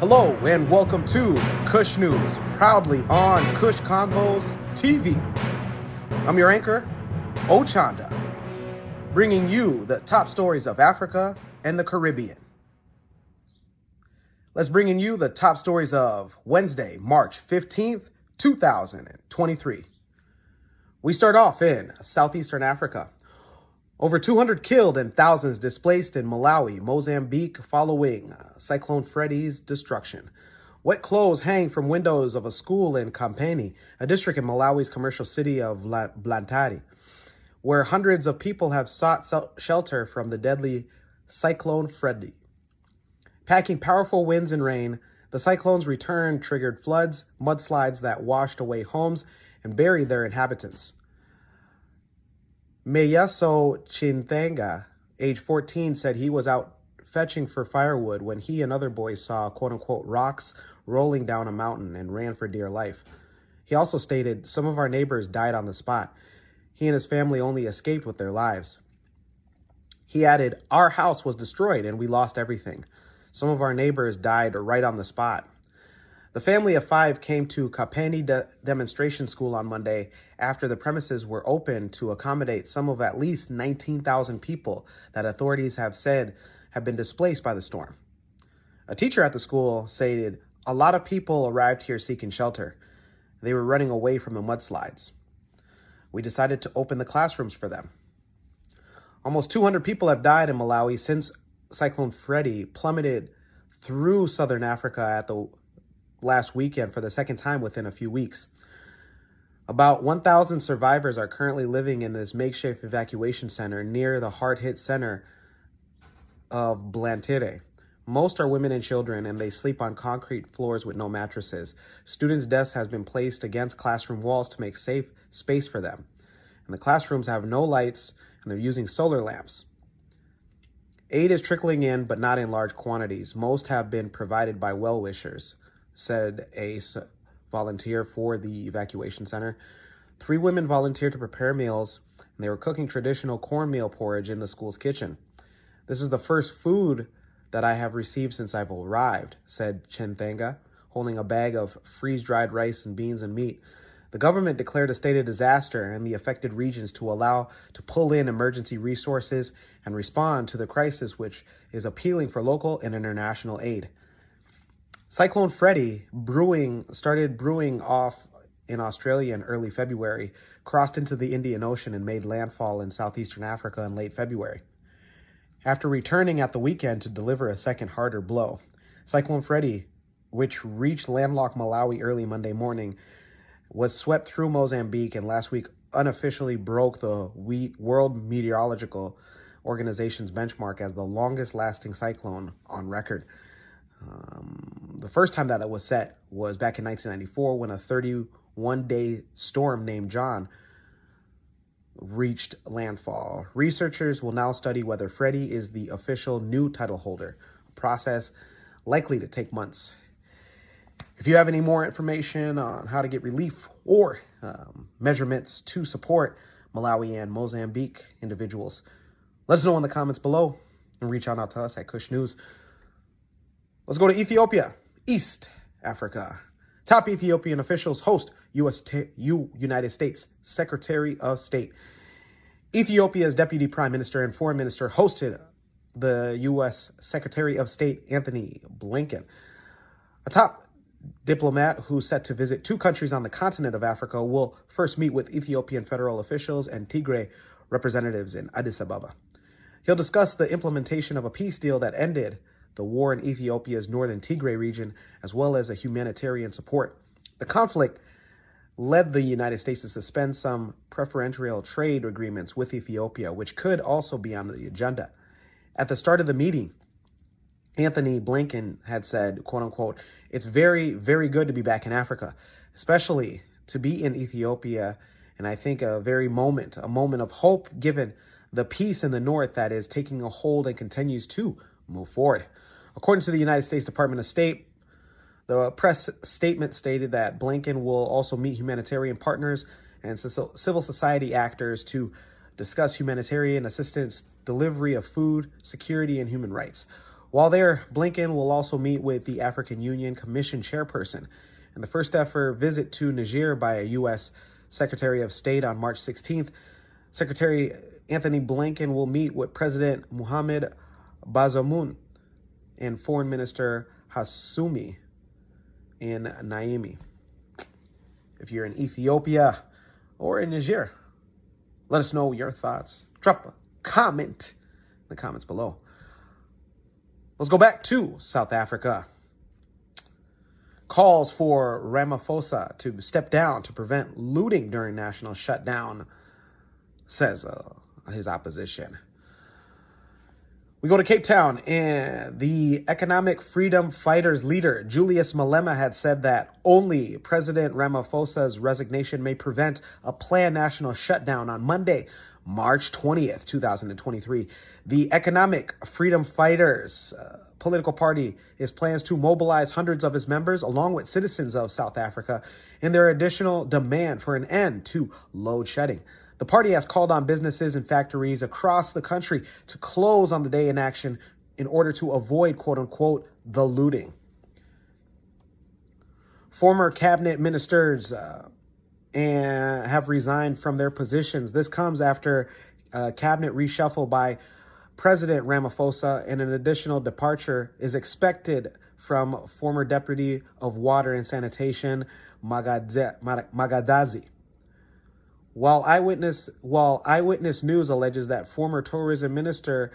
Hello and welcome to Kush News, proudly on Kush Convos TV. I'm your anchor, Ochanda, bringing you the top stories of Africa and the Caribbean. Let's bring in you the top stories of Wednesday, March 15th, 2023. We start off in Southeastern Africa. Over 200 killed and thousands displaced in Malawi, Mozambique following Cyclone Freddy's destruction. Wet clothes hang from windows of a school in Kampani, a district in Malawi's commercial city of Blantyre, where hundreds of people have sought shelter from the deadly Cyclone Freddy. Packing powerful winds and rain, the cyclone's return triggered floods, mudslides that washed away homes and buried their inhabitants. Meyaso Chinthenga, age 14, said he was out fetching for firewood when he and other boys saw, quote-unquote, rocks rolling down a mountain and ran for dear life. He also stated, "Some of our neighbors died on the spot. He and his family only escaped with their lives." He added, "Our house was destroyed and we lost everything. Some of our neighbors died right on the spot." The family of 5 came to Kapani Demonstration School on Monday after the premises were opened to accommodate some of at least 19,000 people that authorities have said have been displaced by the storm. A teacher at the school stated, "A lot of people arrived here seeking shelter. They were running away from the mudslides. We decided to open the classrooms for them." Almost 200 people have died in Malawi since Cyclone Freddy plummeted through southern Africa at the last weekend for the second time within a few weeks. About 1,000 survivors are currently living in this makeshift evacuation center near the hard-hit center of Blantyre. Most are women and children, and they sleep on concrete floors with no mattresses. Students' desks have been placed against classroom walls to make safe space for them. And the classrooms have no lights, and they're using solar lamps. Aid is trickling in, but not in large quantities. Most have been provided by well-wishers, said a volunteer for the evacuation center. 3 women volunteered to prepare meals, and they were cooking traditional cornmeal porridge in the school's kitchen. "This is the first food that I have received since I've arrived," said Chinthenga, holding a bag of freeze-dried rice and beans and meat. The government declared a state of disaster in the affected regions to pull in emergency resources and respond to the crisis, which is appealing for local and international aid. Cyclone Freddy started brewing off in Australia in early February, crossed into the Indian Ocean and made landfall in southeastern Africa in late February. After returning at the weekend to deliver a second harder blow, Cyclone Freddy, which reached landlocked Malawi early Monday morning, was swept through Mozambique and last week unofficially broke the World Meteorological Organization's benchmark as the longest lasting cyclone on record. The first time that it was set was back in 1994 when a 31-day storm named John reached landfall. Researchers will now study whether Freddy is the official new title holder, a process likely to take months. If you have any more information on how to get relief or measurements to support Malawi and Mozambique individuals, let us know in the comments below and reach out to us at Kush News. Let's go to Ethiopia, East Africa. Top Ethiopian officials host United States Secretary of State. Ethiopia's Deputy Prime Minister and Foreign Minister hosted the U.S. Secretary of State Anthony Blinken. A top diplomat who's set to visit 2 countries on the continent of Africa will first meet with Ethiopian federal officials and Tigray representatives in Addis Ababa. He'll discuss the implementation of a peace deal that ended the war in Ethiopia's northern Tigray region, as well as a humanitarian support. The conflict led the United States to suspend some preferential trade agreements with Ethiopia, which could also be on the agenda. At the start of the meeting, Anthony Blinken had said, quote unquote, "It's very, very good to be back in Africa, especially to be in Ethiopia. And I think a moment of hope given the peace in the north that is taking a hold and continues to move forward." According to the United States Department of State, the press statement stated that Blinken will also meet humanitarian partners and civil society actors to discuss humanitarian assistance, delivery of food, security, and human rights. While there, Blinken will also meet with the African Union Commission chairperson. In the first ever visit to Niger by a U.S. Secretary of State on March 16th, Secretary Anthony Blinken will meet with President Mohamed Bazoum and Foreign Minister Hassoumi in Niamey. If you're in Ethiopia or in Niger, let us know your thoughts. Drop a comment in the comments below. Let's go back to South Africa. Calls for Ramaphosa to step down to prevent looting during national shutdown, says his opposition. We go to Cape Town, and the economic freedom fighters leader, Julius Malema, had said that only President Ramaphosa's resignation may prevent a planned national shutdown on Monday, March 20th, 2023. The economic freedom fighters political party is plans to mobilize hundreds of its members, along with citizens of South Africa, in their additional demand for an end to load shedding. The party has called on businesses and factories across the country to close on the day in action in order to avoid, quote unquote, the looting. Former cabinet ministers and have resigned from their positions. This comes after cabinet reshuffle by President Ramaphosa, and an additional departure is expected from former Deputy of Water and Sanitation, Magadazi. While Eyewitness News alleges that former Tourism Minister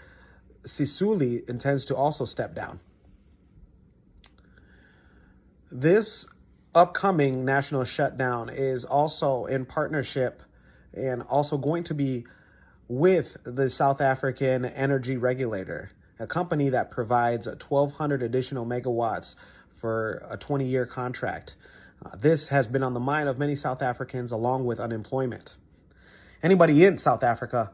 Sisuli intends to also step down. This upcoming national shutdown is also in partnership and also going to be with the South African energy regulator, a company that provides 1,200 additional megawatts for a 20-year contract. This has been on the mind of many South Africans, along with unemployment. Anybody in South Africa,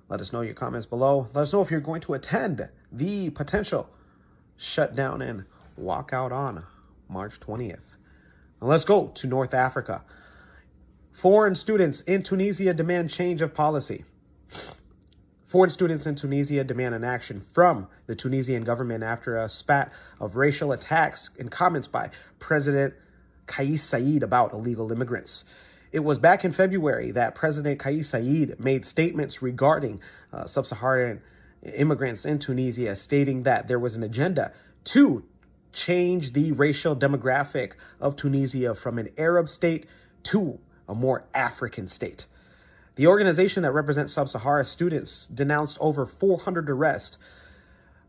let us know your comments below. Let us know if you're going to attend the potential shutdown and walkout on March 20th. And let's go to North Africa. Foreign students in Tunisia demand change of policy. Foreign students in Tunisia demand an action from the Tunisian government after a spat of racial attacks and comments by President Kais Saied about illegal immigrants. It was back in February that President Kais Saied made statements regarding sub-Saharan immigrants in Tunisia, stating that there was an agenda to change the racial demographic of Tunisia from an Arab state to a more African state. The organization that represents sub-Sahara students denounced over 400 arrests.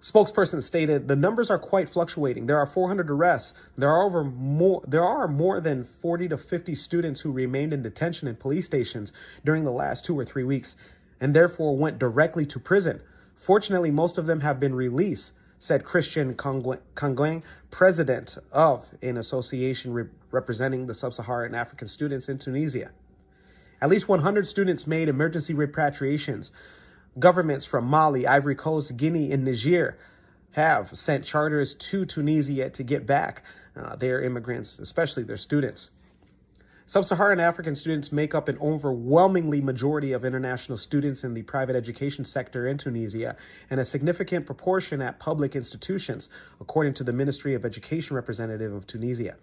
Spokesperson stated, the numbers are quite fluctuating. There are 400 arrests. There are more than 40 to 50 students who remained in detention in police stations during the last 2 or 3 weeks and therefore went directly to prison. Fortunately, most of them have been released, said Christian Kangweng, president of an association representing the sub-Saharan African students in Tunisia. At least 100 students made emergency repatriations. Governments from Mali, Ivory Coast, Guinea, and Niger have sent charters to Tunisia to get back their immigrants, especially their students. Sub-Saharan African students make up an overwhelmingly majority of international students in the private education sector in Tunisia, and a significant proportion at public institutions, according to the Ministry of Education representative of Tunisia.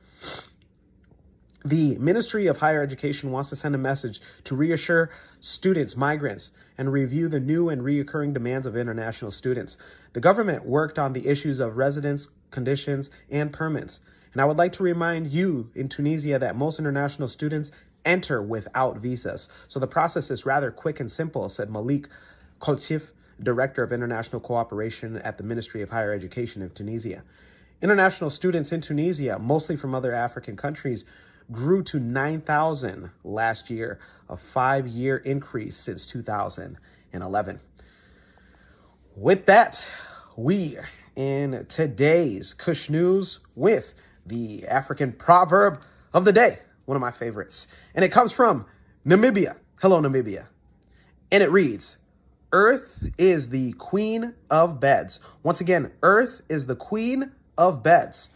The Ministry of Higher Education wants to send a message to reassure students, migrants, and review the new and reoccurring demands of international students. The government worked on the issues of residence, conditions, and permits. And I would like to remind you in Tunisia that most international students enter without visas. So the process is rather quick and simple, said Malik Kolchif, Director of International Cooperation at the Ministry of Higher Education of Tunisia. International students in Tunisia, mostly from other African countries, grew to 9,000 last year, a 5-year increase since 2011. With that, we in today's Kush News with the African proverb of the day, one of my favorites. And it comes from Namibia. Hello, Namibia. And it reads, Earth is the queen of beds. Once again, Earth is the queen of beds.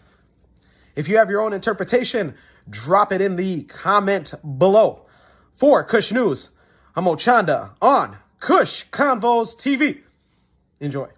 If you have your own interpretation, drop it in the comment below. For Kush News, I'm Ochanda on Kush Convos TV. Enjoy.